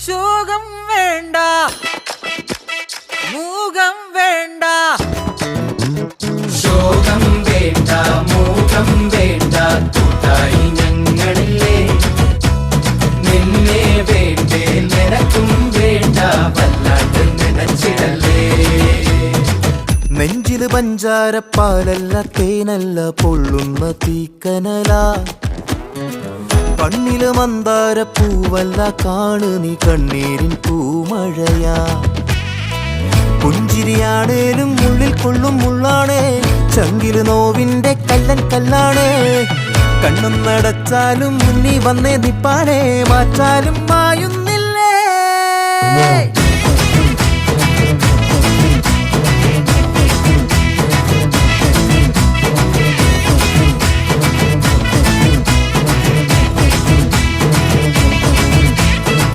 ശോകം വേണ്ട, മൂകം വേണ്ട. ശോകം വേണ്ട, മൂകം വേണ്ട, കൂട്ടായി ഞങ്ങളില്ലേ. നിന്നെ വേണ്ടേ, നിനക്കും വേണ്ട, വല്ലാണ്ട് നനച്ചിടല്ലേ. നെഞ്ചില് പഞ്ചാരപ്പാലല്ല, തേനല്ല, പൊള്ളുന്ന തീക്കനല. കണ്ണില് മന്ദാരപ്പൂവല്ല, കാണു നീ കണ്ണീരിൻ പൂമഴയാ. പുഞ്ചിരിയാണേലും ഉള്ളിൽ കൊള്ളും മുള്ളാണേ, ചങ്കില് നോവിന്റെ കല്ലൻ കല്ലാണേ. കണ്ണും നടച്ചാലും മുന്നി വന്നേ നിപ്പാനേ, മാറ്റാലും മായുന്ന